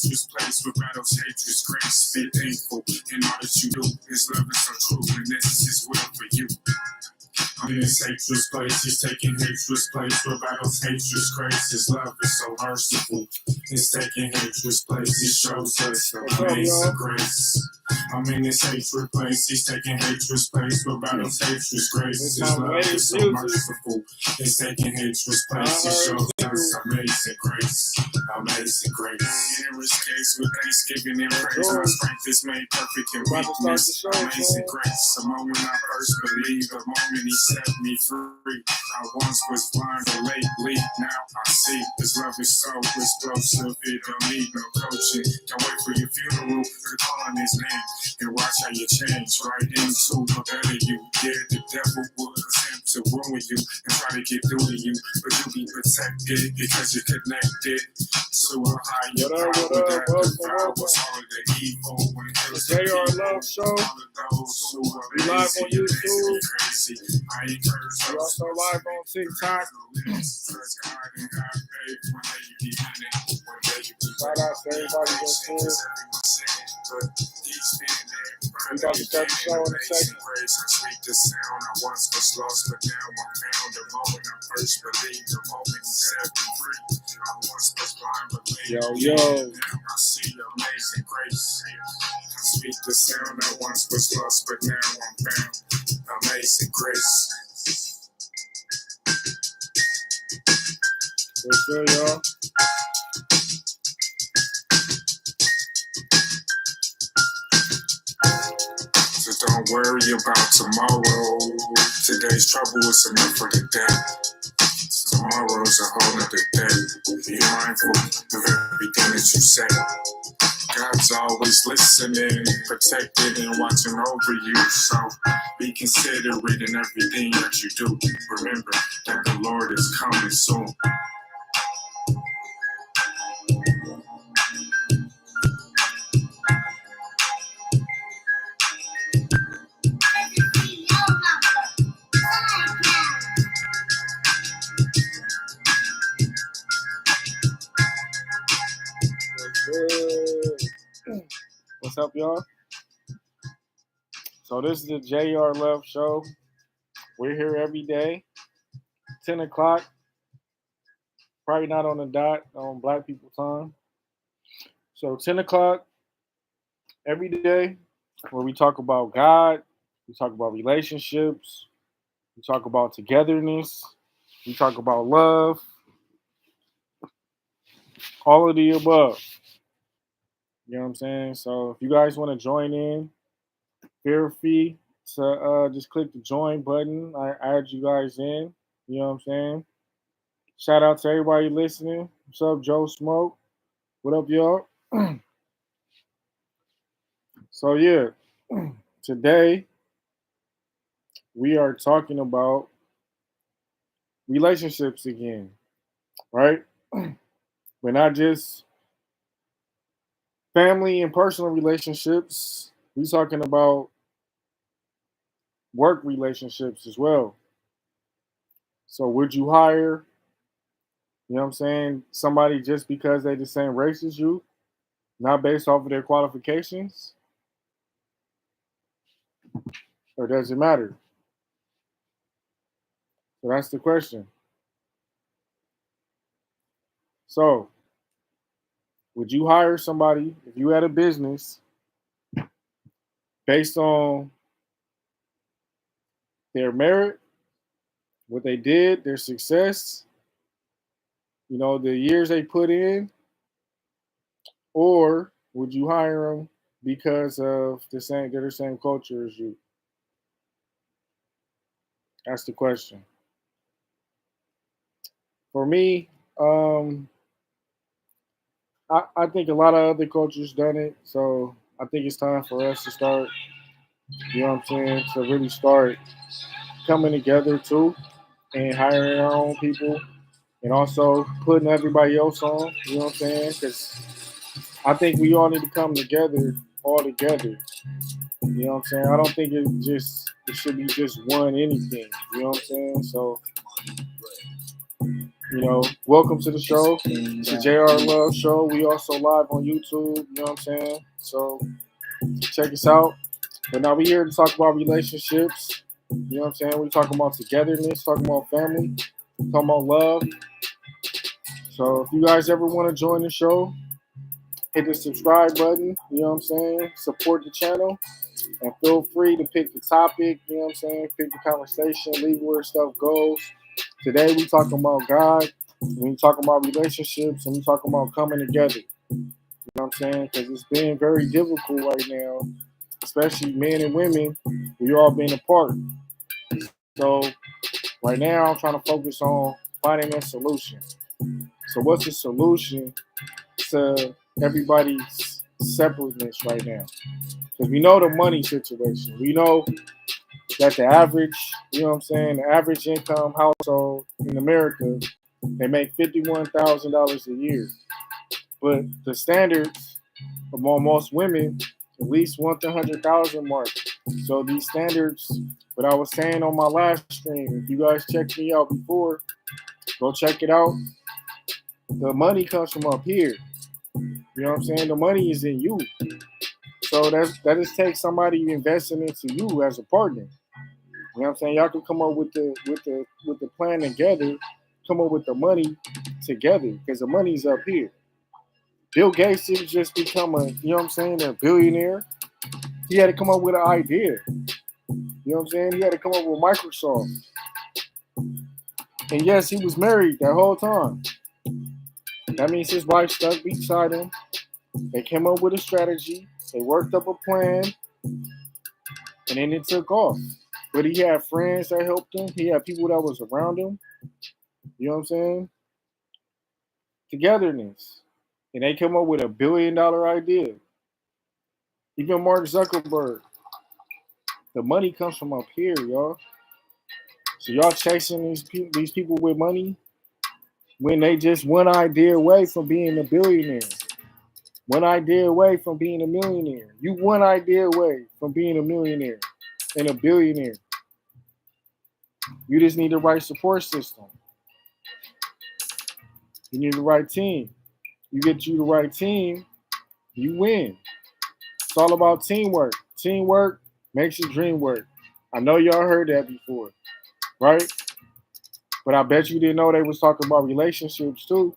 dangerous place where battles, hatred's grace. Be thankful in all that you do. His love is so true, and this is His will for you. I'm in this hatred's place, He's taking hatred's place where battles, hatred's grace. His love is so merciful. He's taking hatred's place. He shows us the amazing grace. I'm in this hatred place. He's taking hatred's place where battles, hatred's grace. His love is so merciful. He's taking hatred's place. He shows us amazing grace. Amazing grace. In His case with thanksgiving and praise, my strength is made perfect in weakness. Amazing grace. The moment I first believed, the moment He set me free. I once was blind or late bleed. Now I see His love is so explosive. It don't need no coaching. Don't wait for your funeral to call on His name and watch how you change right into a better you. Yeah, the devil will attempt to ruin you and try to get through to you, but you be protected because you're connected to a higher power that devours all of the evil. When there's JR Love Show. all of those who are We live on YouTube. crazy. I encourage We those also live on TikTok. trust God and have faith when they be winning. When they be Shout out to everybody that's here. We about to start the show in a second. Sweet the sound. I once was lost, but now I'm found. The moment I first believed, the moment He set me free. I once was blind, but Yo. now I see amazing grace. I speak the sound. I once was lost, but now I'm found. Amazing grace. What's good, y'all? So don't worry about tomorrow. Today's trouble is enough for the day. Tomorrow's a whole nother day. Be mindful of everything that you say. God's always listening, protecting and watching over you. So be considerate in everything that you do. Remember that the Lord is coming soon. What's up, y'all? So this is the JR Love Show. We're here every day, 10 o'clock. Probably not on the dot on Black people time. So 10 o'clock every day, where we talk about God, we talk about relationships, we talk about togetherness, we talk about love, all of the above. You know what I'm saying? So if you guys want to join in, feel free to just click the join button. I add you guys in. You know what I'm saying? Shout out to everybody listening. What's up, Joe Smoke? What up, y'all? So yeah, today we are talking about relationships again, right? But not just family and personal relationships. We're talking about work relationships as well. So would you hire, you know what I'm saying, somebody just because they're the same race as you, not based off of their qualifications? Or does it matter? So that's the question. So, would you hire somebody if you had a business based on their merit, what they did, their success, you know, the years they put in, or would you hire them because of they're the same culture as you? That's the question. For me, I think a lot of other cultures done it, so I think it's time for us to start. You know what I'm saying? To really start coming together too, and hiring our own people, and also putting everybody else on. You know what I'm saying? Because I think we all need to come together, all together. You know what I'm saying? I don't think it should be just one anything. You know what I'm saying? So welcome to the show. It's a JR Love show. We also live on YouTube. You know what I'm saying? So check us out. But now we here to talk about relationships. You know what I'm saying? We talking about togetherness, talking about family, talking about love. So if you guys ever want to join the show, hit the subscribe button. You know what I'm saying? Support the channel. And feel free to pick the topic, you know what I'm saying? Pick the conversation, leave where stuff goes. Today we talking about God, we talking about relationships, and we talking about coming together. You know what I'm saying? Because it's been very difficult right now, especially men and women. We all been apart. So right now I'm trying to focus on finding a solution. So what's the solution to everybody's separateness right now? Because we know the money situation. We know that the average, you know what I'm saying, the average income household in America, they make $51,000 a year. But the standards among most women at least want the 100,000 mark. So these standards, what I was saying on my last stream, if you guys checked me out before, go check it out. The money comes from up here. You know what I'm saying? The money is in you. So that just takes somebody investing into you as a partner. You know what I'm saying? Y'all can come up with the plan together, come up with the money together, because the money's up here. Bill Gates didn't just become you know what I'm saying, a billionaire. He had to come up with an idea. You know what I'm saying? He had to come up with Microsoft. And yes, he was married that whole time. That means his wife stuck beside him. They came up with a strategy. They worked up a plan, and then it took off. But he had friends that helped him. He had people that was around him. You know what I'm saying? Togetherness. And they come up with $1 billion idea. Even Mark Zuckerberg. The money comes from up here, y'all. So y'all chasing these people with money when they just one idea away from being a billionaire. One idea away from being a millionaire. You one idea away from being a millionaire and a billionaire. You just need the right support system. You need the right team. You get you the right team, you win. It's all about teamwork. Teamwork makes your dream work. I know y'all heard that before, right? But I bet you didn't know they was talking about relationships too.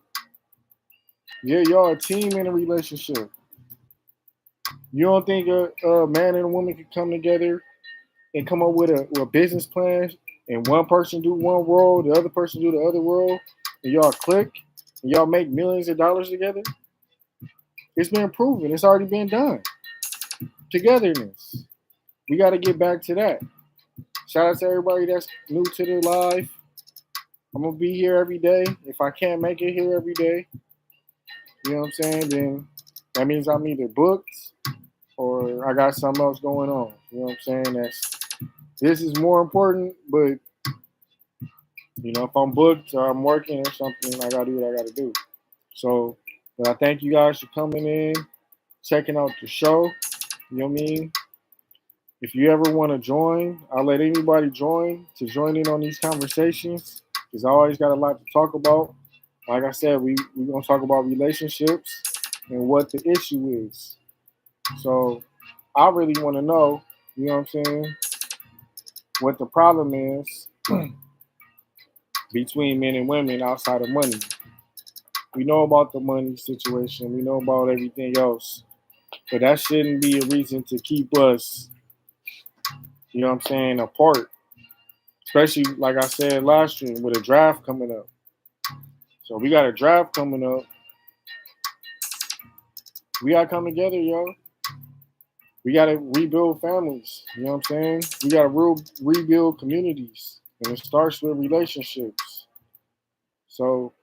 Yeah, y'all a team in a relationship. You don't think a man and a woman can come together and come up with a business plan, and one person do one role, the other person do the other role, and y'all click and y'all make millions of dollars together? It's been proven. It's already been done. Togetherness. We got to get back to that. Shout out to everybody that's new to the live. I'm going to be here every day. If I can't make it here every day, you know what I'm saying, then that means I'm either booked or I got something else going on. You know what I'm saying? This is more important, but, if I'm booked or I'm working or something, I got to do what I got to do. So, but I thank you guys for coming in, checking out the show. You know what I mean? If you ever want to join, I'll let anybody join in on these conversations, because I always got a lot to talk about. Like I said, we're going to talk about relationships and what the issue is. So I really want to know, you know what I'm saying, what the problem is between men and women outside of money. We know about the money situation. We know about everything else. But that shouldn't be a reason to keep us, you know what I'm saying, apart. Especially, like I said last stream, with a draft coming up. So we got a draft coming up. We got to come together, y'all. We got to rebuild families. You know what I'm saying? We got to rebuild communities. And it starts with relationships. So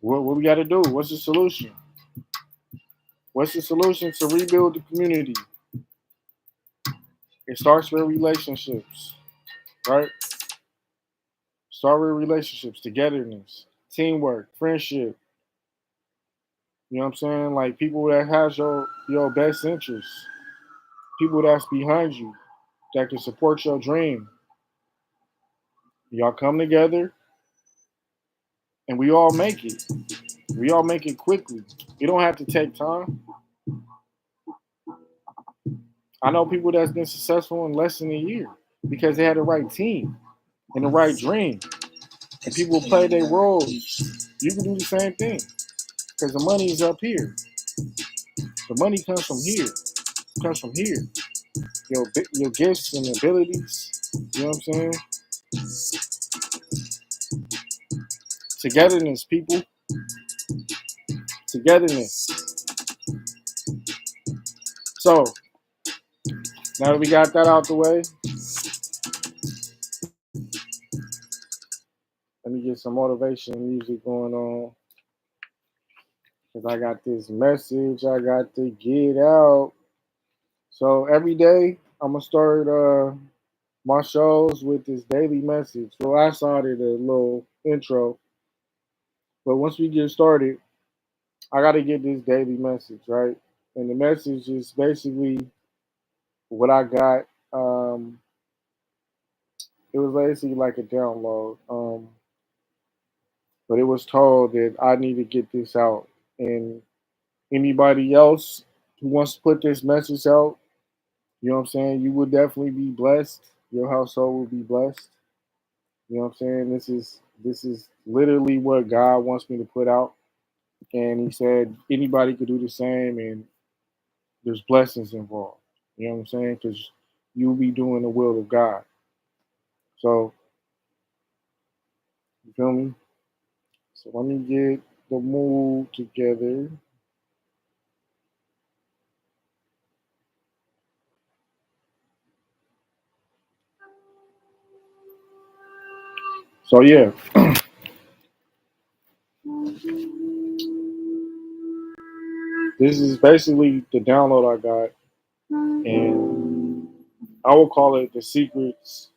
what we got to do? What's the solution? What's the solution to rebuild the community? It starts with relationships, right? Start with relationships, togetherness, teamwork, friendship. You know what I'm saying? Like people that has your best interests, people that's behind you, that can support your dream. Y'all come together and we all make it. We all make it quickly. It don't have to take time. I know people that's been successful in less than a year because they had the right team and the right dream, and people play their roles. You can do the same thing because the money is up here. The money comes from here. It comes from here. Your gifts and abilities. You know what I'm saying? Togetherness, people. Togetherness. So now that we got that out the way, let me get some motivation music going on because I got this message I got to get out. So every day I'm gonna start my shows with this daily message. Well, I started a little intro, but once we get started, I got to get this daily message, right? And the message is basically what I got. It was basically like a download, but it was told that I need to get this out. And anybody else who wants to put this message out, you know what I'm saying? You will definitely be blessed. Your household will be blessed. You know what I'm saying? This is literally what God wants me to put out. And he said anybody could do the same and there's blessings involved. You know what I'm saying? Because you'll be doing the will of God. So, you feel me? So let me get the mood together. So yeah, this is basically the download I got, and I will call it the secrets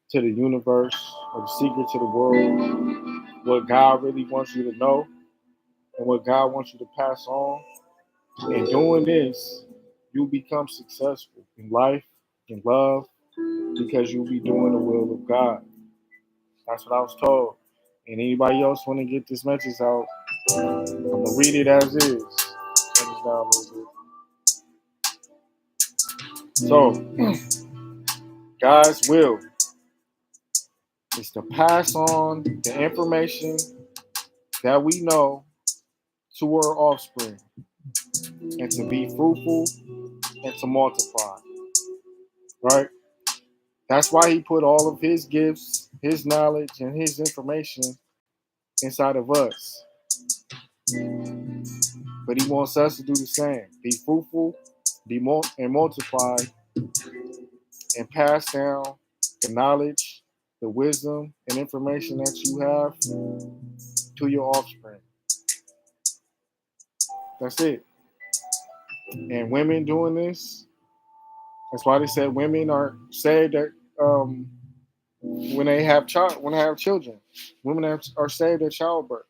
to the universe or the secret to the world. What God really wants you to know and what God wants you to pass on. And doing this, you become successful in life, in love, because you'll be doing the will of God. That's what I was told. And anybody else want to get this message out, I'm gonna read it as is. Turn this down a little bit. So, God's will is to pass on the information that we know to our offspring and to be fruitful and to multiply. Right? That's why he put all of his gifts, his knowledge, and his information inside of us. But he wants us to do the same. Be fruitful, and multiply, and pass down the knowledge, the wisdom, and information that you have to your offspring. That's it. And women doing this, that's why they said women are saved that when they have children. Are saved at childbirth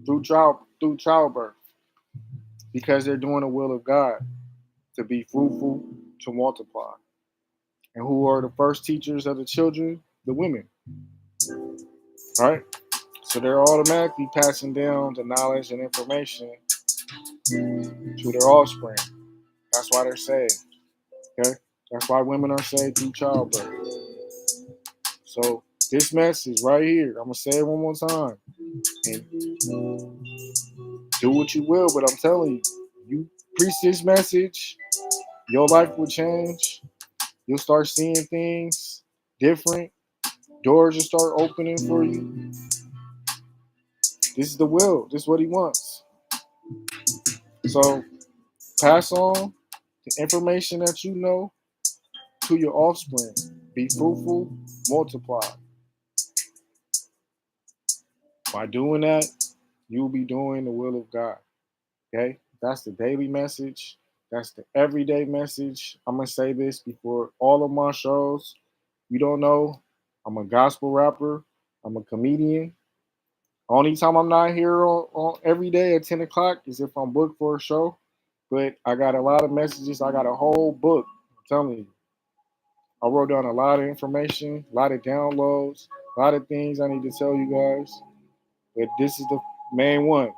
through childbirth because they're doing the will of God to be fruitful, to multiply. And who are the first teachers of the children? The women, right? So they're automatically passing down the knowledge and information to their offspring. That's why they're saved. Okay? That's why women are saved through childbirth. So this message right here, I'm gonna say it one more time. And do what you will, but I'm telling you, you preach this message, your life will change. You'll start seeing things different. Doors will start opening for you. This is the will. This is what he wants. So pass on the information that you know to your offspring. Be fruitful, multiply. By doing that, you'll be doing the will of God. Okay? That's the daily message. That's the everyday message. I'm going to say this before all of my shows. You don't know, I'm a gospel rapper. I'm a comedian. Only time I'm not here on every day at 10 o'clock is if I'm booked for a show. But I got a lot of messages. I got a whole book. I'm telling you. I wrote down a lot of information, a lot of downloads, A lot of things I need to tell you guys, but this is the main one.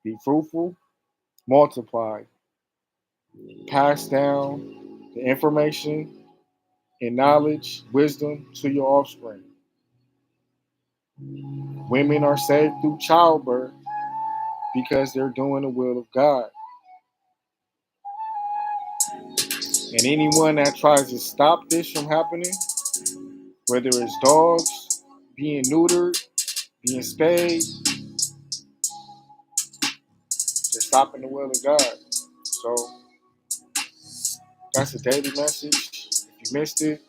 Be fruitful, multiply, pass down the information and knowledge, wisdom to your offspring. Women are saved through childbirth because they're doing the will of God. And anyone that tries to stop this from happening, whether it's dogs being neutered, being spayed, they're stopping the will of God. So that's a daily message. If you missed it,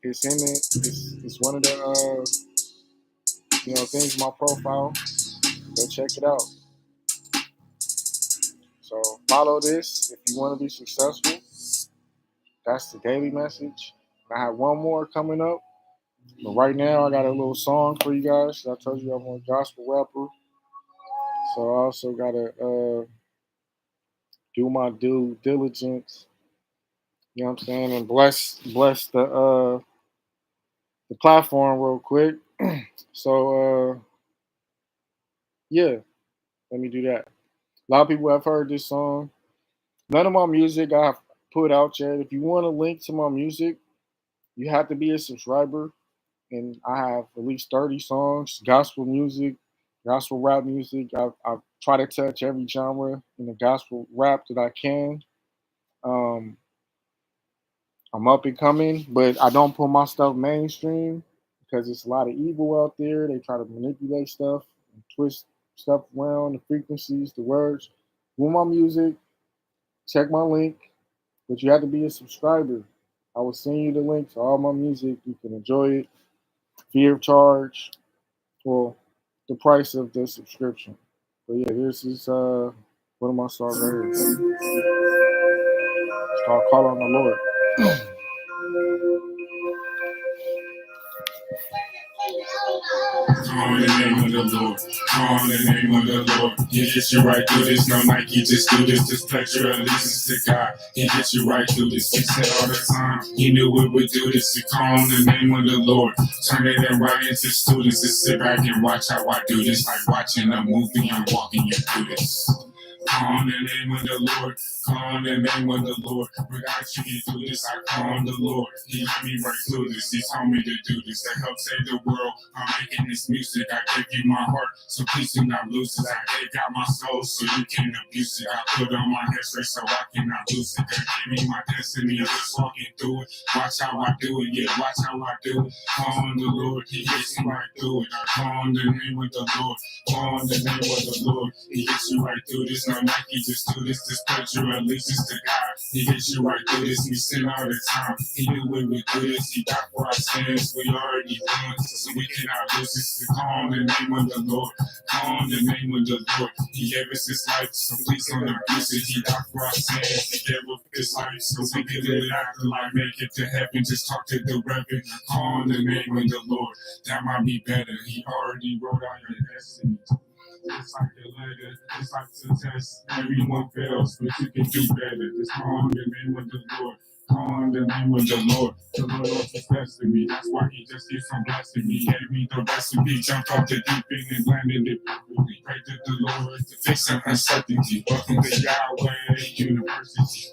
it's in it. It's one of the things in my profile. Go check it out. So follow this if you want to be successful. That's the daily message. I have one more coming up, but right now I got a little song for you guys. I told you I'm a gospel rapper, so I also gotta do my due diligence. You know what I'm saying, and bless the platform real quick. So yeah, let me do that. A lot of people have heard this song. None of my music I have put out yet. If you want a link to my music, you have to be a subscriber. And I have at least 30 songs, gospel music, gospel rap music. I try to touch every genre in the gospel rap that I can. Um, I'm up and coming, but I don't put my stuff mainstream because it's a lot of evil out there. They try to manipulate stuff and twist stuff around, the frequencies, the words. With my music, check my link, but you have to be a subscriber. I will send you the link to all my music. You can enjoy it free of charge. Well, the price of the subscription. But yeah, this is one of my songs right here. It's called Call on the Lord. Call on the name of the Lord. Call on the name of the Lord. He gets you right through this. No Nike, just do this. Just pledge your allegiance to God. He gets you right through this. He said all the time. He knew we would do this. To call on the name of the Lord. Turn it and right into students. Just sit back and watch how I do this. Like watching a movie. I'm walking you through this. Call on the name of the Lord. Call on the name of the Lord. Without you can do this, I call on the Lord. He let me right through this. He told me to do this to help save the world. I'm making this music. I give you my heart, so please do not lose it. I gave God my soul, so you can't abuse it. I put on my headset so I cannot lose it. They gave me my destiny. I'm just walking through it. Watch how I do it. Yeah, watch how I do it. Call on the Lord. He gets me right through it. I call on the name of the Lord. Call on the name of the Lord. He gets you right through this. No Nike, just do this. Just put your allegiance to God. He gets you right through this. We sin all the time. He knew we would do this. He died for our sins. We already done, so we cannot lose this. To call on the name of the Lord. Call on the name of the Lord. He gave us his life, so please don't abuse it. He died for our sins. He gave up his life, so we can live afterlife. Make it to heaven. Just talk to the Reverend. Call on the name of the Lord. That might be better. He already wrote out your destiny. It's like a letter, it's like a test. Everyone fails, but you can do better. Just call on the name of the Lord. Call on the name of the Lord. The Lord wants to bless me. That's why he just keeps on blessing me. Gave me the recipe. Jumped off the deep end and landed it perfectly. Pray to the Lord to fix some uncertainty. Welcome to Yahweh University.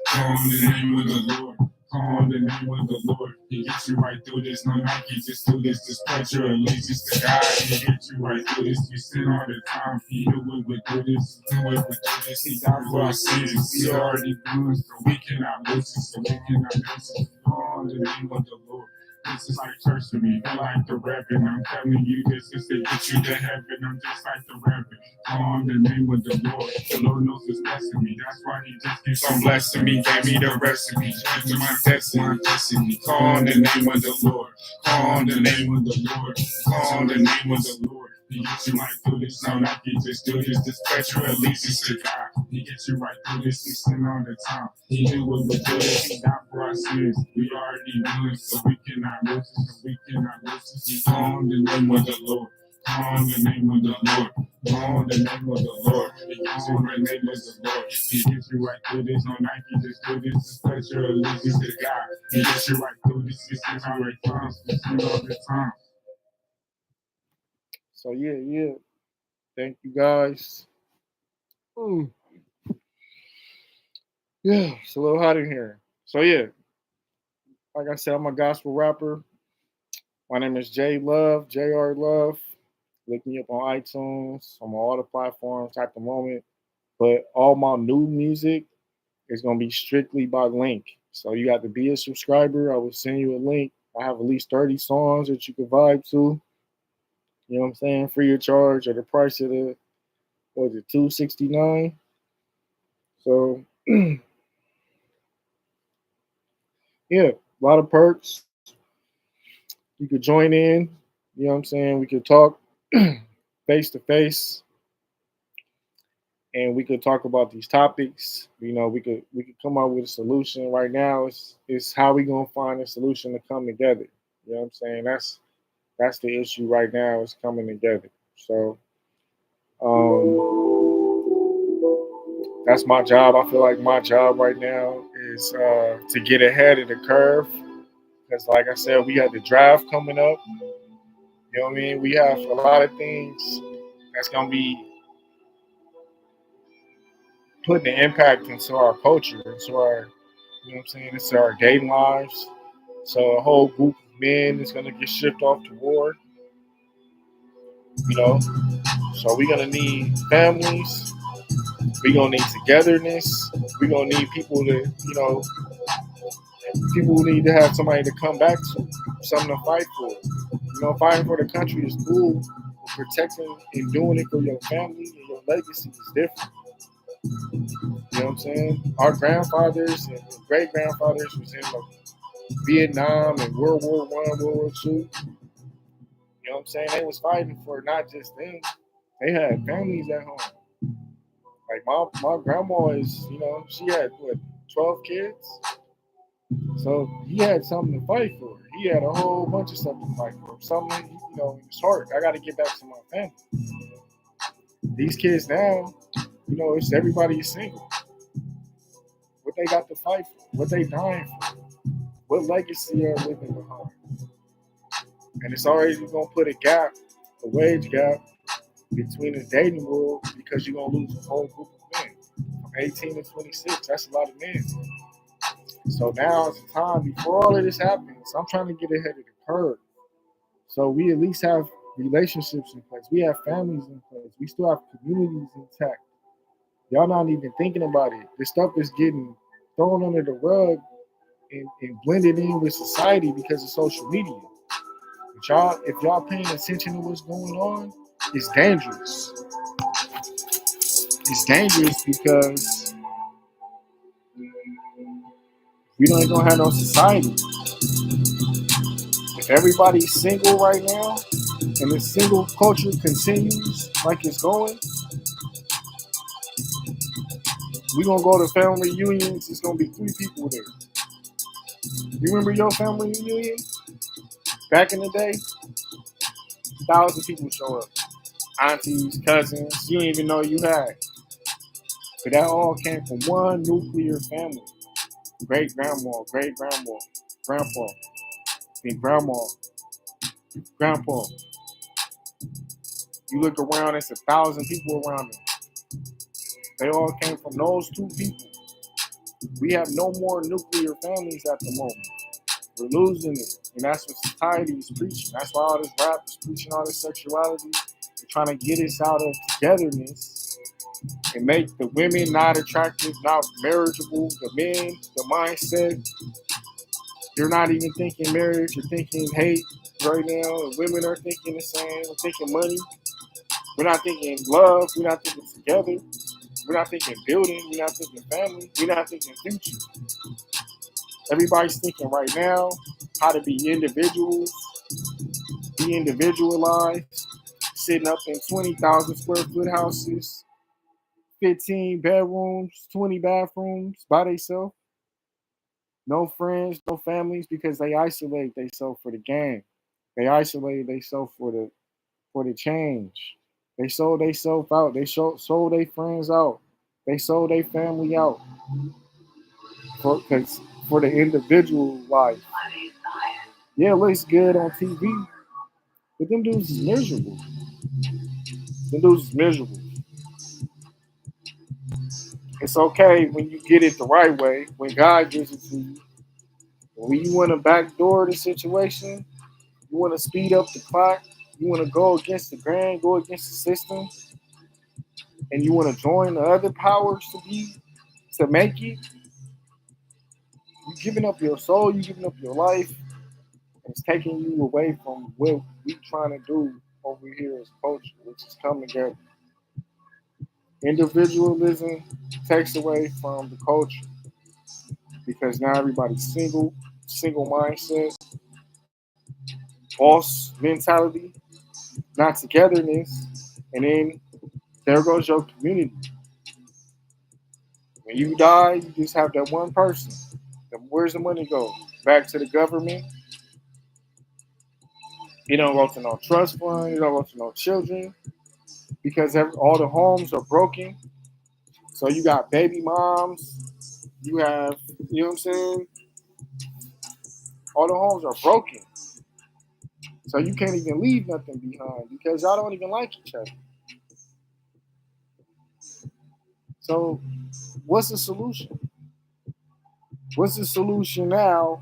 Call on the name of the Lord. Call on the name of the Lord. He gets you right through this. No Nike, just do this. Just pledge your allegiance to God. He gets you right through this. We sin all the time. He knew we would do this. He knew we would do this. He died for our sins. We already done, so we cannot lose it. So we cannot lose it. Call on the name of the Lord. This is like church to me. I like the Reverend. I'm telling you this is to get you to heaven. I'm just like the Reverend. Call on the name of the Lord. The Lord knows He's blessing me. That's why He just keeps on blessing me. Gave me the recipe. To my destiny. Call on the name of the Lord. Call on the name of the Lord. Call on the name of the Lord. He gets you right through this. No, like he just do this. Just pledge your allegiance to God. He gets you right through this. He sin all the time. He knew what we do this. He died for our sins. We already knew it, so we cannot lose it. So we cannot lose it. Call on the name of the Lord. Call on the name of the Lord. on the name of the Lord. He gives you the name of the Lord. He gets you right through this. No night, he just do this. Just put your allegiance to God. He gets you right through this. This is how it comes. This is all the time. So yeah. Thank you guys. Mm, yeah, it's a little hot in here. So yeah, like I said, I'm a gospel rapper. My name is J Love, Jr. Love. Look me up on iTunes. I'm on all the platforms at the moment. But all my new music is gonna be strictly by link. So you got to be a subscriber. I will send you a link. I have at least 30 songs that you can vibe to. You know what I'm saying? Free of charge at the price of the what was it, $269. So yeah, a lot of perks. You could join in. You know what I'm saying? We could talk face to face and we could talk about these topics. You know, we could come up with a solution. Right now it's how we gonna find a solution to come together. You know what I'm saying? That's the issue right now is coming together. So that's my job. I feel like my job right now is to get ahead of the curve because, like I said, we got the draft coming up. You know what I mean? We have a lot of things that's gonna be putting an impact into our culture, into our, you know what I'm saying, into our dating lives. So a whole group of men is gonna get shipped off to war. You know, so we're gonna need families. We're gonna need togetherness. We're gonna need people to, people need to have somebody to come back to, something to fight for. You know, fighting for the country is cool, but protecting and doing it for your family and your legacy is different. You know what I'm saying? Our grandfathers and great grandfathers was in like Vietnam and World War I, World War II. You know what I'm saying? They was fighting for not just them. They had families at home. Like my grandma is, she had what, 12 kids? So he had something to fight for. He had a whole bunch of stuff to fight for. Something, in his heart. I got to get back to my family. These kids now, it's everybody is single. What they got to fight for? What they dying for? What legacy are living behind? And it's already going to put a gap, a wage gap, between the dating world because you're going to lose a whole group of men. From 18 to 26, that's a lot of men. So now it's the time before all of this happens. I'm trying to get ahead of the curve. So we at least have relationships in place. We have families in place. We still have communities intact. Y'all not even thinking about it. This stuff is getting thrown under the rug and blended in with society because of social media. If y'all paying attention to what's going on, it's dangerous. It's dangerous because we don't even have no society. If everybody's single right now and the single culture continues like it's going, we gonna go to family reunions. It's gonna be 3 people there. You remember your family reunion back in the day? 1,000 people show up. Aunties, cousins, you didn't even know you had. But that all came from one nuclear family. Great grandma, great grandma, grandpa, and grandma, grandpa. You look around, it's 1,000 people around them. They all came from those 2 people. We have no more nuclear families at the moment. We're losing it. And that's what society is preaching. That's why all this rap is preaching all this sexuality. They're trying to get us out of togetherness and make the women not attractive, not marriageable, the men, the mindset. You're not even thinking marriage, you're thinking hate right now. The women are thinking the same. We're thinking money. We're not thinking love. We're not thinking together. We're not thinking building. We're not thinking family. We're not thinking future. Everybody's thinking right now how to be individuals, be individualized, sitting up in 20,000 square foot houses, 15 bedrooms, 20 bathrooms by themselves. No friends, no families because they isolate themselves for the game. They isolate themselves for the change. They sold themselves out. They sold their friends out. They sold their family out for the individual life. Yeah, it looks good on TV, but them dudes is miserable. Them dudes is miserable. It's okay when you get it the right way, when God gives it to you. When you want to backdoor the situation, you want to speed up the clock, you want to go against the grain, go against the system, and you want to join the other powers to make it, you giving up your soul, you giving up your life, and it's taking you away from what we trying to do over here as culture, which is come together. Individualism takes away from the culture because now everybody's single mindset, boss mentality, not togetherness, and then there goes your community. When you die, you just have that one person. Where's the money go? Back to the government. You don't go to no trust fund. You don't go to no children because all the homes are broken. So you got baby moms. You have, you know what I'm saying? All the homes are broken. So you can't even leave nothing behind because y'all don't even like each other. So what's the solution? What's the solution now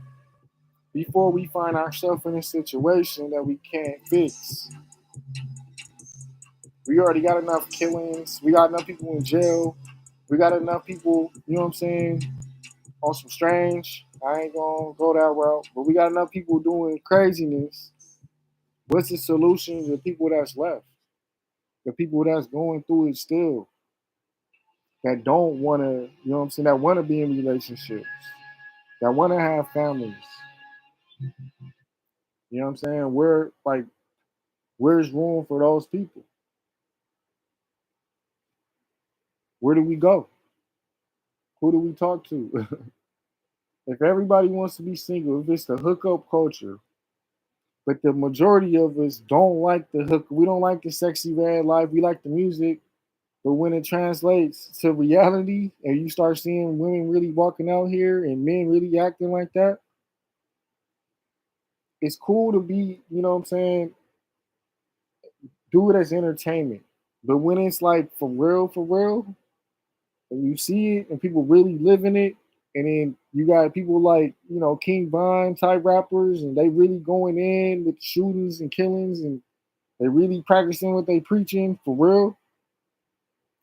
before we find ourselves in a situation that we can't fix? We already got enough killings. We got enough people in jail. We got enough people, you know what I'm saying, on some strange. I ain't gonna go that route, but we got enough people doing craziness. What's the solution to the people that's left? The people that's going through it still, that don't wanna, you know what I'm saying, that wanna be in relationships, that wanna have families. You know what I'm saying? Where's room for those people? Where do we go? Who do we talk to? If everybody wants to be single, if it's the hookup culture, but the majority of us don't like the hook, we don't like the sexy red life. We like the music, but when it translates to reality, and you start seeing women really walking out here and men really acting like that, it's cool to be, you know what I'm saying, do it as entertainment. But when it's like for real, and you see it and people really living it, and then you got people like, you know, King Von type rappers, and they really going in with shootings and killings, and they really practicing what they preaching for real.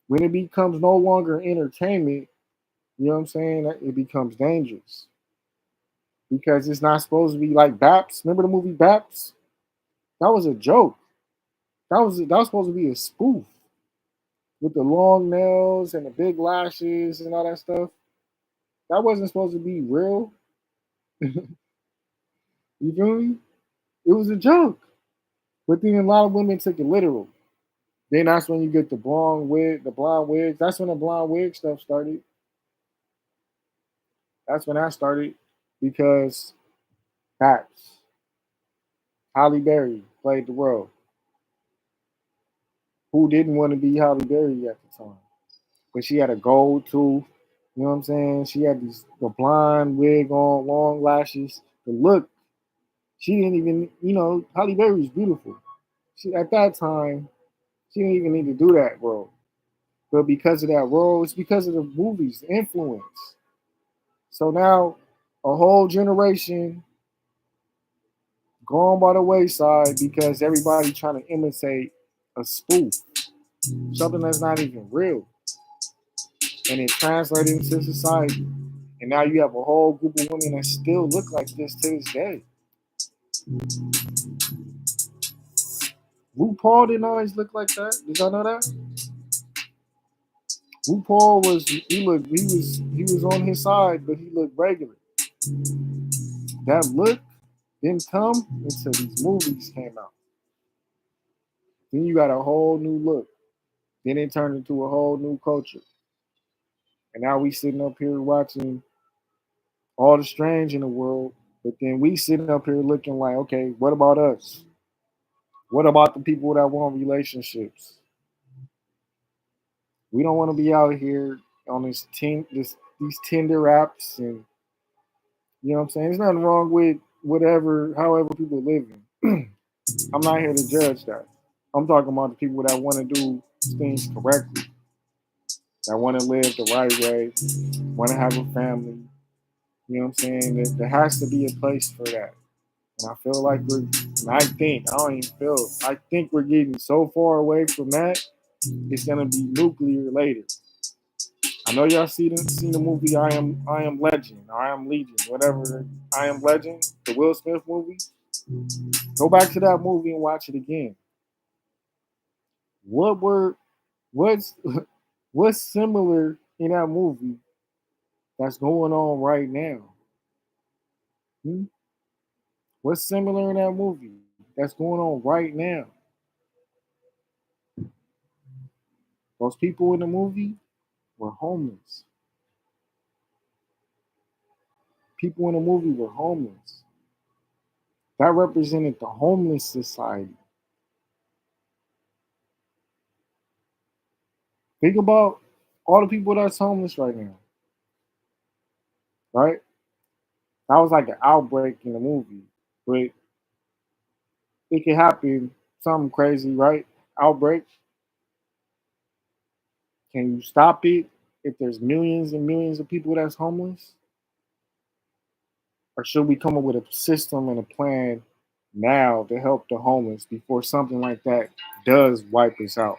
When it becomes no longer entertainment, you know what I'm saying, it becomes dangerous because it's not supposed to be like Baps. Remember the movie Baps? That was a joke. That was supposed to be a spoof with the long nails and the big lashes and all that stuff. That wasn't supposed to be real. You feel me? It was a joke. But then a lot of women took it literal. Then that's when you get the blonde wigs. That's when the blonde wig stuff started. That's when that started because Paps, Holly Berry played the role. Who didn't want to be Holly Berry at the time? But she had a gold tooth. You know what I'm saying? She had the blonde wig on, long lashes. The look, she didn't even, you know, Holly Berry was beautiful. She at that time, she didn't even need to do that role. But because of that role, it's because of the movies, the influence. So now a whole generation gone by the wayside because everybody trying to imitate a spoof, something that's not even real. And it translated into society. And now you have a whole group of women that still look like this to this day. RuPaul didn't always look like that. Did y'all know that? RuPaul he was on his side, but he looked regular. That look didn't come until these movies came out. Then you got a whole new look. Then it turned into a whole new culture. And now we sitting up here watching all the strange in the world, but then we sitting up here looking like, okay, what about us? What about the people that want relationships? We don't want to be out here on these Tinder apps, and you know what I'm saying. There's nothing wrong with whatever, however people living. I'm not here to judge that. I'm talking about the people that want to do things correctly, that want to live the right way, want to have a family. You know what I'm saying? There has to be a place for that. And I feel like I think we're getting so far away from that, it's gonna be nuclear later. I know y'all seen the movie I Am Legend, or I Am Legion, whatever. I Am Legend, the Will Smith movie. Go back to that movie and watch it again. What were what's what's similar in that movie that's going on right now? Hmm? What's similar in that movie that's going on right now? Those people in the movie were homeless. People in the movie were homeless. That represented the homeless society. Think about all the people that's homeless right now, right? That was like an outbreak in the movie, but it could happen something crazy, right? Outbreak. Can you stop it if there's millions and millions of people that's homeless? Or should we come up with a system and a plan now to help the homeless before something like that does wipe us out?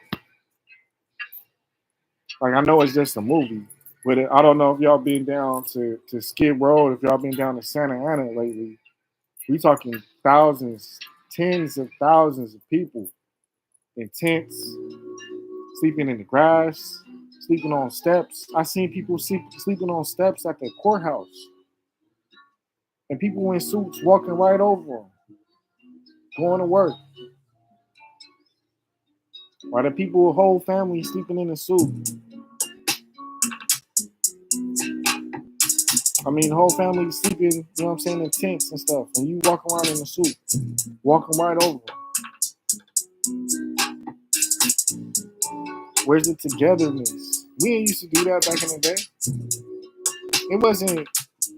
Like I know it's just a movie, but I don't know if y'all been down to Skid Row, if y'all been down to Santa Ana lately. We talking thousands, tens of thousands of people in tents, sleeping in the grass, sleeping on steps. I seen people sleeping on steps at the courthouse, and people in suits walking right over them, going to work. While the people, whole family sleeping in a suit. I mean, the whole family sleeping, you know what I'm saying, in tents and stuff. And you walk around in a suit, walking right over them. Where's the togetherness? We ain't used to do that back in the day. It wasn't.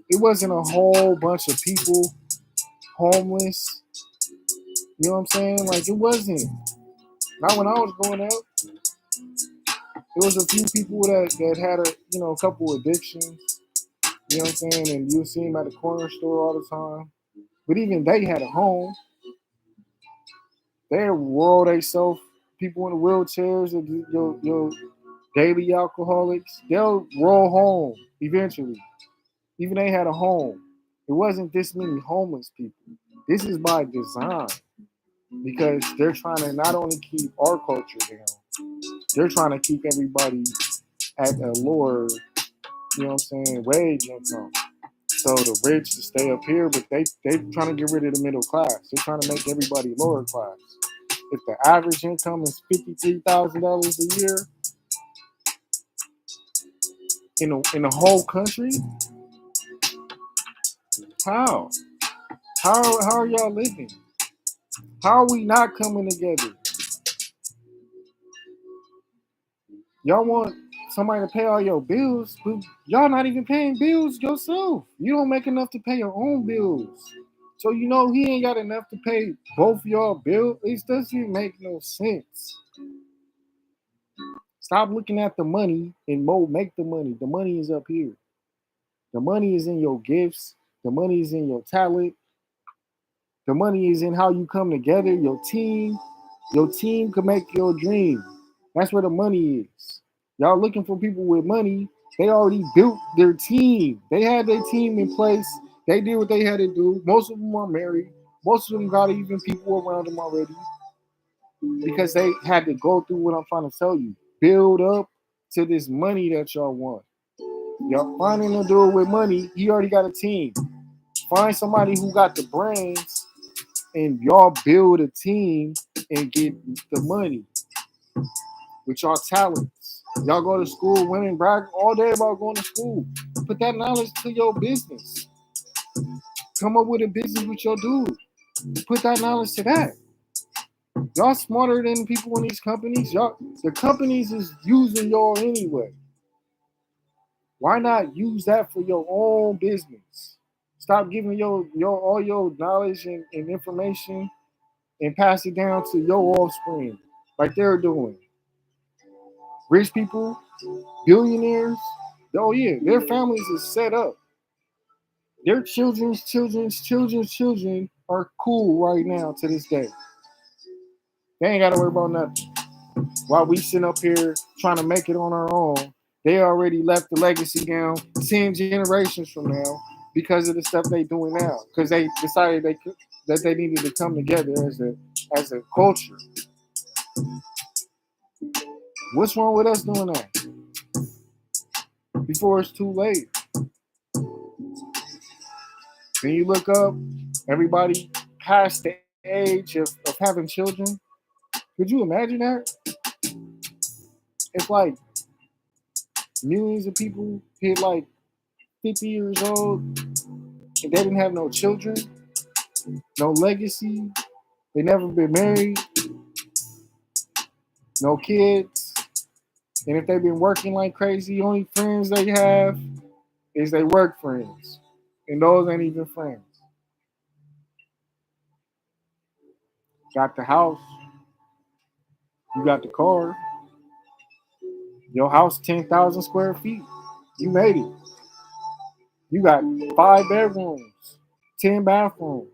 It wasn't a whole bunch of people homeless. You know what I'm saying? Like it wasn't. Not when I was growing up. There was a few people that had a couple addictions. You know what I'm saying? And you would see them at the corner store all the time. But even they had a home. They roll themselves. People in the wheelchairs, your daily alcoholics, they'll roll home eventually. Even they had a home. It wasn't this many homeless people. This is by design because they're trying to not only keep our culture down, they're trying to keep everybody at a lower, you know what I'm saying, wage income. So the rich to stay up here, but they trying to get rid of the middle class. They're trying to make everybody lower class. If the average income is $53,000 a year in the whole country, how? How are y'all living? How are we not coming together? Y'all want somebody to pay all your bills, but y'all not even paying bills yourself. You don't make enough to pay your own bills. So you know he ain't got enough to pay both y'all bills. It doesn't make no sense. Stop looking at the money and make the money. The money is up here. The money is in your gifts. The money is in your talent. The money is in how you come together, your team. Your team can make your dream. That's where the money is. Y'all looking for people with money. They already built their team. They had their team in place. They did what they had to do. Most of them are married. Most of them got even people around them already because they had to go through what I'm trying to tell you. Build up to this money that y'all want. Y'all finding a dude with money. He already got a team. Find somebody who got the brains and y'all build a team and get the money with y'all talents. Y'all go to school, women brag all day about going to school. Put that knowledge to your business. Come up with a business with your dude. Put that knowledge to that. Y'all smarter than people in these companies. Y'all, the companies is using y'all anyway. Why not use that for your own business? Stop giving your all your knowledge and information and pass it down to your offspring, like they're doing. Rich people, billionaires, oh yeah, their families is set up. Their children's children are cool right now to this day. They ain't gotta worry about nothing. While we sitting up here trying to make it on our own, they already left the legacy down 10 generations from now because of the stuff they doing now. Because they decided that they needed to come together as a culture. What's wrong with us doing that before it's too late? Then you look up, everybody past the age of having children. Could you imagine that? It's like millions of people hit like 50 years old and they didn't have no children, no legacy, they never been married, no kids. And if they've been working like crazy, only friends they have is they work friends. And those ain't even friends. Got the house, you got the car, your house 10,000 square feet. You made it. You got 5 bedrooms, 10 bathrooms.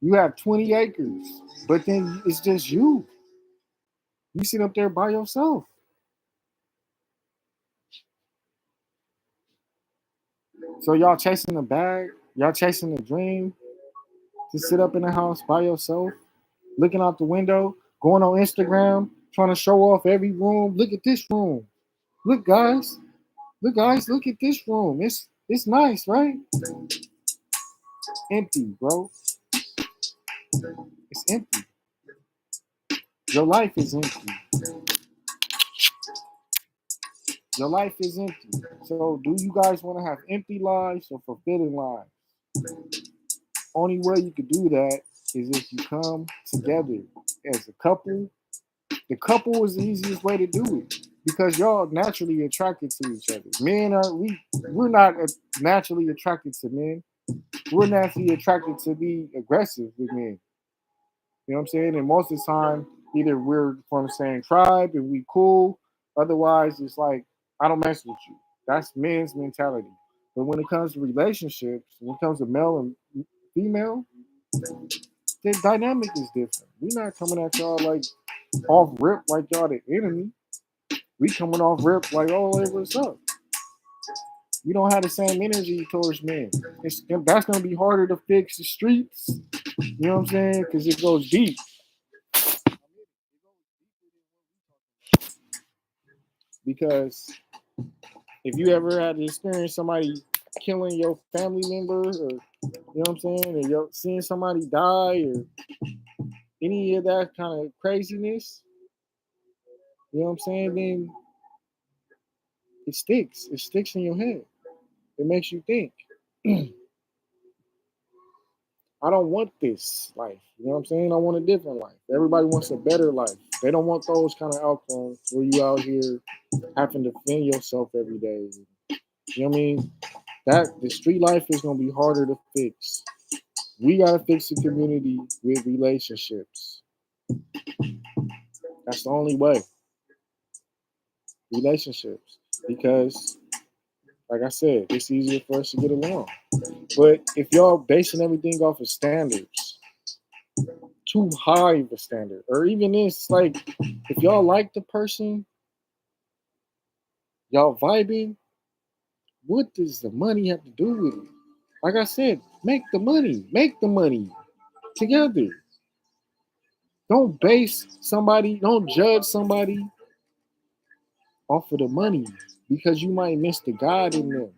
You have 20 acres, but then it's just you. You sit up there by yourself. So y'all chasing the bag, y'all chasing the dream to sit up in the house by yourself, looking out the window, going on Instagram, trying to show off every room. Look at this room. Look, guys. Look, guys. Look at this room. It's nice, right? Empty, bro. It's empty. Your life is empty. Your life is empty. So, do you guys want to have empty lives or fulfilling lives? Only way you could do that is if you come together as a couple. The couple is the easiest way to do it because y'all naturally attracted to each other. Men are we're not naturally attracted to men. We're naturally attracted to be aggressive with men. You know what I'm saying? And most of the time, either we're from the same tribe and we cool. Otherwise, it's like I don't mess with you. That's men's mentality. But when it comes to relationships, when it comes to male and female, the dynamic is different. We're not coming at y'all like off rip like y'all the enemy. We coming off rip like, oh, hey, what's up? We don't have the same energy towards men. That's gonna be harder to fix the streets. You know what I'm saying? Because it goes deep. Because if you ever had to experience somebody killing your family member, or you know what I'm saying, or you're seeing somebody die, or any of that kind of craziness, you know what I'm saying, then it sticks. It sticks in your head. It makes you think. I don't want this life. You know what I'm saying? I want a different life. Everybody wants a better life. They don't want those kind of outcomes where you out here having to defend yourself every day. You know what I mean? That the street life is gonna be harder to fix. We gotta fix the community with relationships. That's the only way. Relationships. Because like I said, it's easier for us to get along. But if y'all basing everything off of standards, too high of a standard, or even this, like if y'all like the person, y'all vibing, what does the money have to do with it? Like I said, make the money together. Don't judge somebody off of the money because you might miss the God in them.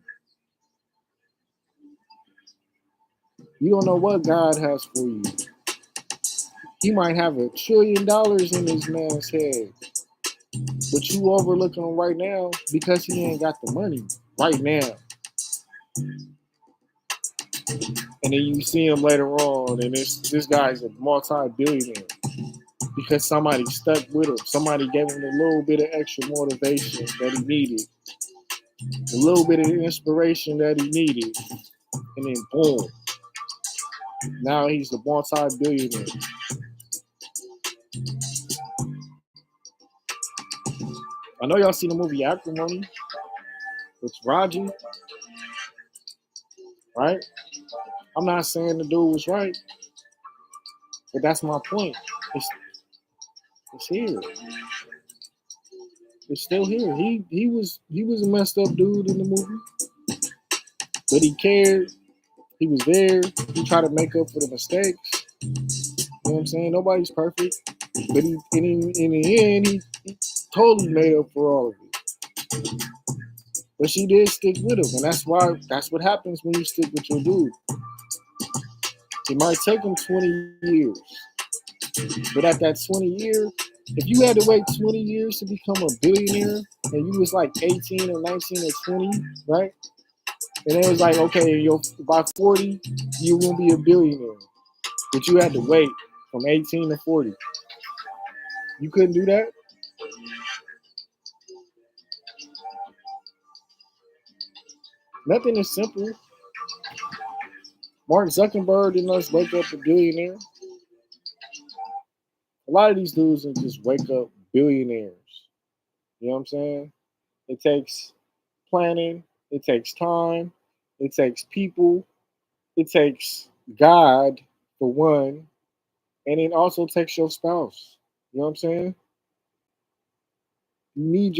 You don't know what God has for you. He might have $1 trillion in his man's head, but you overlooking him right now because he ain't got the money right now. And then you see him later on, and this guy's a multi-billionaire because somebody stuck with him. Somebody gave him a little bit of extra motivation that he needed, a little bit of inspiration that he needed, and then boom, now he's the multi-billionaire. I know y'all seen the movie Acrimony with Raji, right? I'm not saying the dude was right, but that's my point. It's, it's here. It's still here. He was a messed up dude in the movie, but he cared. He was there. He tried to make up for the mistakes. You know what I'm saying? Nobody's perfect, but in the end, he totally made up for all of it. But she did stick with him, and that's what happens when you stick with your dude. It might take him 20 years, but at that 20 year, if you had to wait 20 years to become a billionaire, and you was like 18 or 19 or 20, right? And it was like, okay, by 40, you will be a billionaire, but you had to wait from 18 to 40. You couldn't do that. Nothing is simple. Mark Zuckerberg didn't just wake up a billionaire. A lot of these dudes are just wake up billionaires. You know what I'm saying? It takes planning. It takes time. It takes people. It takes God for one, and it also takes your spouse. You know what I'm saying? You need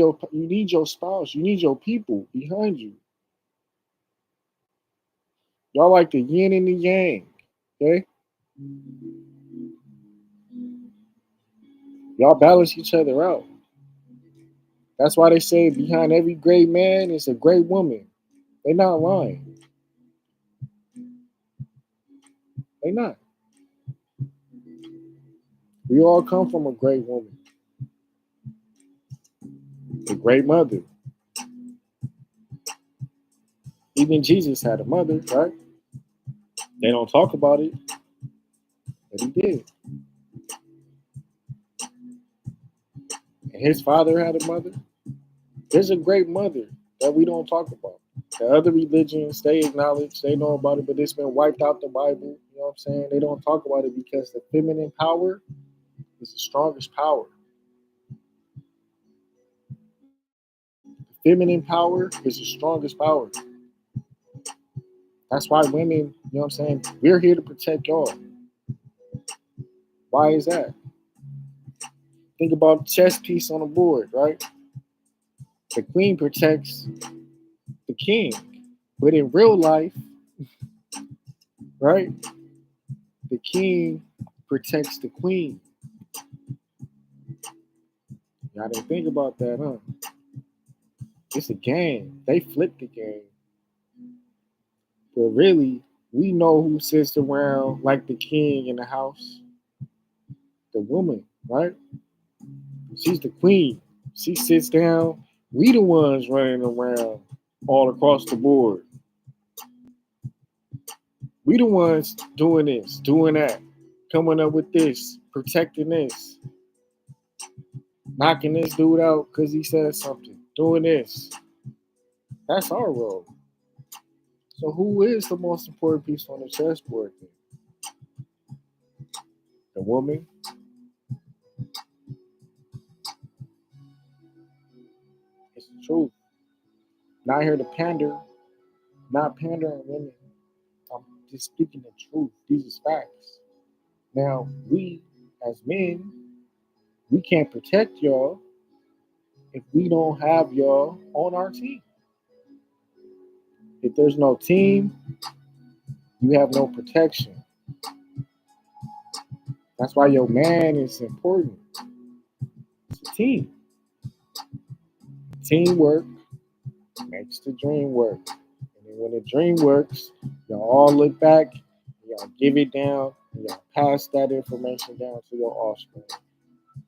your spouse. You need your people behind you. Y'all like the yin and the yang. Okay? Y'all balance each other out. That's why they say behind every great man is a great woman. They not lying. They not. We all come from a great woman, a great mother. Even Jesus had a mother, right? They don't talk about it, but he did. And his father had a mother. There's a great mother that we don't talk about. The other religions, they acknowledge, they know about it, but it's been wiped out the Bible. You know what I'm saying? They don't talk about it because the feminine power is the strongest power. The feminine power is the strongest power. That's why women, you know what I'm saying? We're here to protect y'all. Why is that? Think about the chess piece on the board, right? The queen protects the king. But in real life, right, the king protects the queen. Y'all didn't think about that, huh? It's a game. They flip the game. But really, we know who sits around like the king in the house. The woman, right? She's the queen. She sits down. We the ones running around all across the board. We the ones doing this, doing that, coming up with this, protecting this, knocking this dude out because he said something, doing this. That's our role. So who is the most important piece on the chessboard then? The woman? It's the truth. Not here to pander, not pandering women. I'm just speaking the truth. These is facts. Now, we as men, we can't protect y'all if we don't have y'all on our team. If there's no team, you have no protection. That's why your man is important. It's a team. Teamwork makes the dream work. And then when the dream works, y'all all look back, y'all give it down, and y'all pass that information down to your offspring.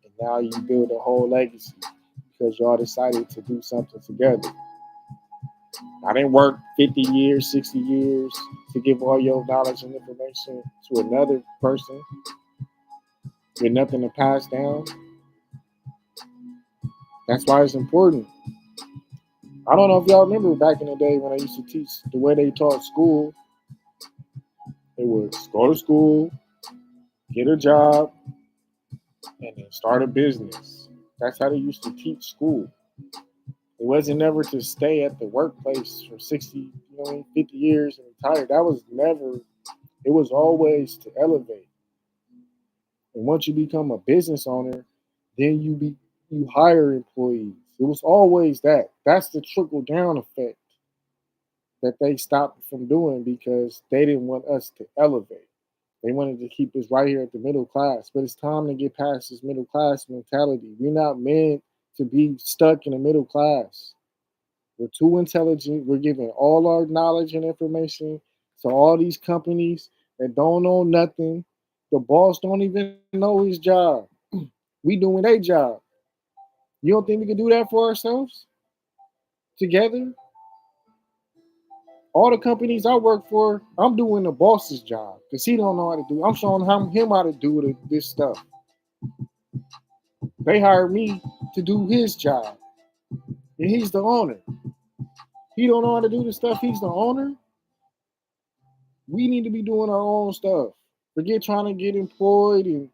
And now you build a whole legacy because y'all decided to do something together. I didn't work 50 years, 60 years to give all your knowledge and information to another person with nothing to pass down. That's why it's important. I don't know if y'all remember back in the day when I used to teach the way they taught school. It was go to school, get a job, and then start a business. That's how they used to teach school. It wasn't never to stay at the workplace for 60, 50 years and retire. That was never, it was always to elevate. And once you become a business owner, then you hire employees. It was always that. That's the trickle down effect that they stopped from doing because they didn't want us to elevate. They wanted to keep us right here at the middle class. But it's time to get past this middle class mentality. We're not meant to be stuck in the middle class. We're too intelligent. We're giving all our knowledge and information to all these companies that don't know nothing. The boss don't even know his job. We doing their job. You don't think we can do that for ourselves together? All the companies I work for, I'm doing the boss's job because he don't know how to do. I'm showing him how to do this stuff. They hired me to do his job, and he's the owner. He don't know how to do the stuff. He's the owner. We need to be doing our own stuff. Forget trying to get employed and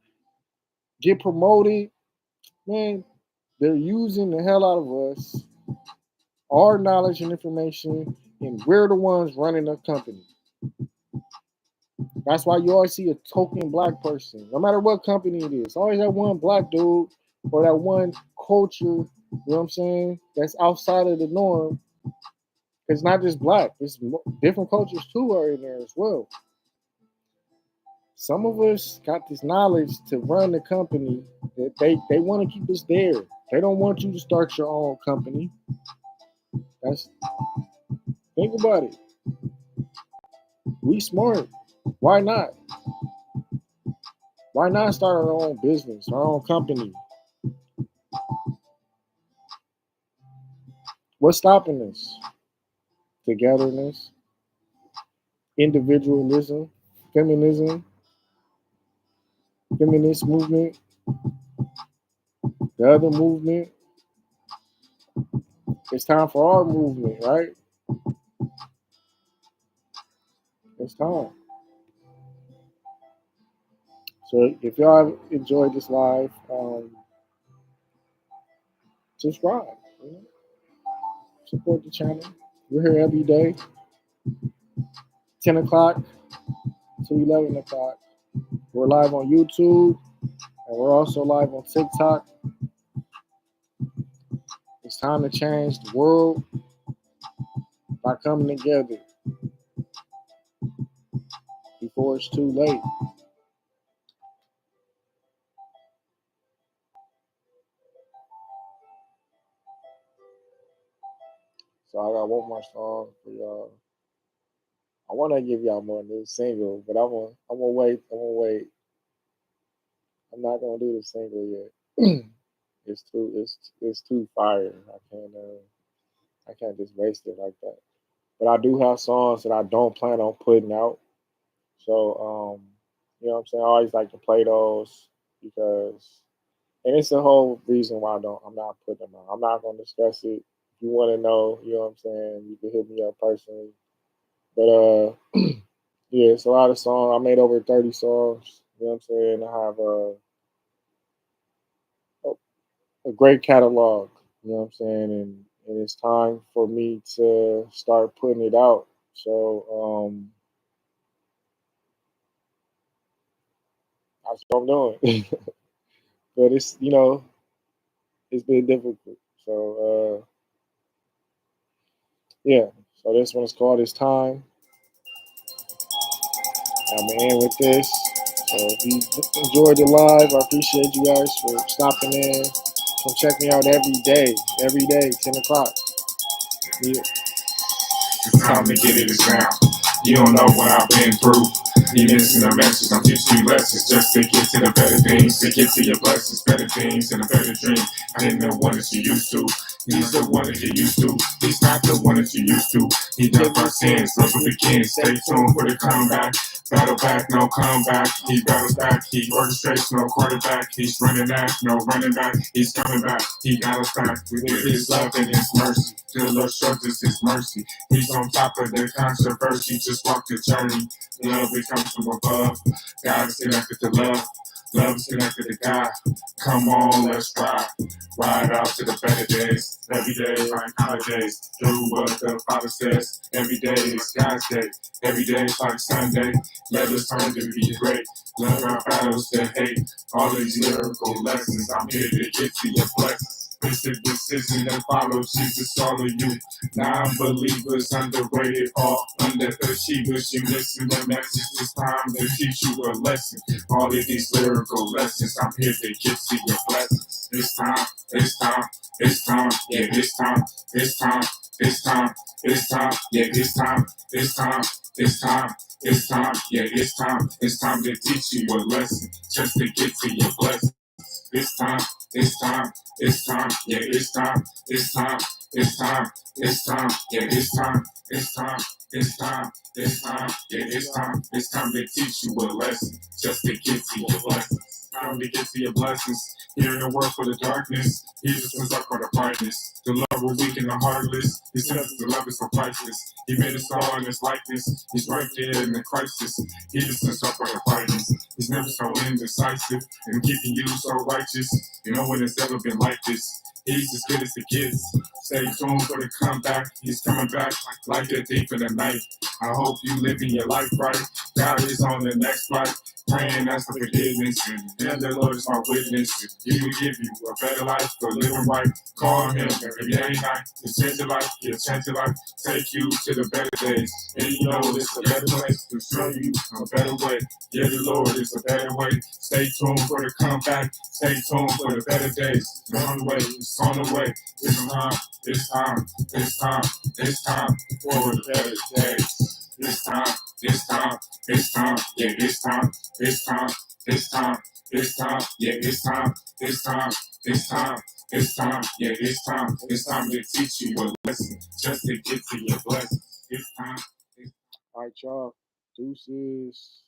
get promoted. Man, they're using the hell out of us, our knowledge and information, and we're the ones running the company. That's why you always see a token black person, no matter what company it is. Always that one black dude or that one culture, you know what I'm saying, that's outside of the norm. It's not just black, it's different cultures too are in there as well. Some of us got this knowledge to run the company that they want to keep us there. They don't want you to start your own company. That's think about it. We smart. Why not? Why not start our own business, our own company? What's stopping us? Togetherness, individualism, feminism, feminist movement, the other movement. It's time for our movement, right? It's time. So if y'all enjoyed this live, subscribe. You know? Support the channel. We're here every day, 10 o'clock to 11 o'clock. We're live on YouTube, and we're also live on TikTok. It's time to change the world by coming together before it's too late. So I got one more song for y'all. I want to give y'all more new single, but I'm gonna wait. I'm not gonna do the single yet. It's too fire. I can't just waste it like that. But I do have songs that I don't plan on putting out. So you know what I'm saying? I always like to play those because and it's the whole reason why I'm not putting them out. I'm not gonna discuss it. If you wanna know, you know what I'm saying, you can hit me up personally. But yeah, it's a lot of songs. I made over 30 songs. You know what I'm saying? I have a great catalog. You know what I'm saying? And it's time for me to start putting it out. So that's what I'm doing. But it's it's been difficult. So yeah. So this one is called "It's Time." I'm gonna end with this. So if you enjoyed the live, I appreciate you guys for stopping in. Come check me out every day, 10 o'clock. Yeah. It's time to get it down. You don't know what I've been through. You missing the message, I'm teaching you lessons just to get to the better things, to get to your blessings, better things, and a better dream. I didn't know one that you used to. He's the one that you used to. He's not the one that you used to. He done first sins, never begins. Stay tuned for the comeback. Battle back, no comeback. He battles back. He orchestrates, no quarterback. He's running back, no running back. He's coming back. He got us back with his love and his mercy. The Lord shows us his mercy. He's on top of the controversy. Just walk the journey. Love it comes from above. God is connected to love. Love is connected to God. Come on, let's ride. Ride out to the better days. Every day like holidays. Do what the Father says. Every day is God's day. Every day is like Sunday. Let us learn to be great. Love our battles to hate. All these lyrical lessons. I'm here to get to your blessings. It's a decision that follows Jesus, all of you. Non-believers underrated, all underachievers. You listen to message, it's time to teach you a lesson. All of these lyrical lessons, I'm here to get to your blessings. It's time, it's time, it's time, yeah, it's time, it's time, it's time, it's time, yeah, it's time, it's time, it's time, it's time, yeah, it's time to teach you a lesson, just to get to your blessings. It's time, it's time, it's time, yeah, it's time, it's time, it's time, it's time, yeah, it's time, it's time, it's time, it's time, yeah, it's time to teach you a lesson, just to get to your blessings. Time to get to your blessings. Here in the world for the darkness, Jesus was up for the brightness. The love will weaken the heartless. He says the love is so priceless. He made us all in his likeness. He's right there in the crisis. He just is up for the brightness. He's never so indecisive and keeping you so righteous. You know when it's ever been like this. He's as good as it gets. Stay tuned for the comeback. He's coming back like a thief in the night. I hope you living your life right. God is on the next flight. Praying that's for forgiveness. And the Lord is my witness. He will give you a better life for living right. Call him every day and night. To change your life, he'll change your life. Take you to the better days. And you know it's a better place to show you a better way. Yeah, the Lord is a better way. Stay tuned for the comeback. Stay tuned for the better days. It's on the way. It's on the way. It's time. It's time. It's time. It's time for the better days. It's time. It's time. It's time. Yeah, it's time. It's time. It's time. It's time. Yeah, it's time. It's time. It's time. It's time. Yeah, it's time. It's time to teach you a lesson just to get to your blessing. It's time. All right, y'all. Deuces.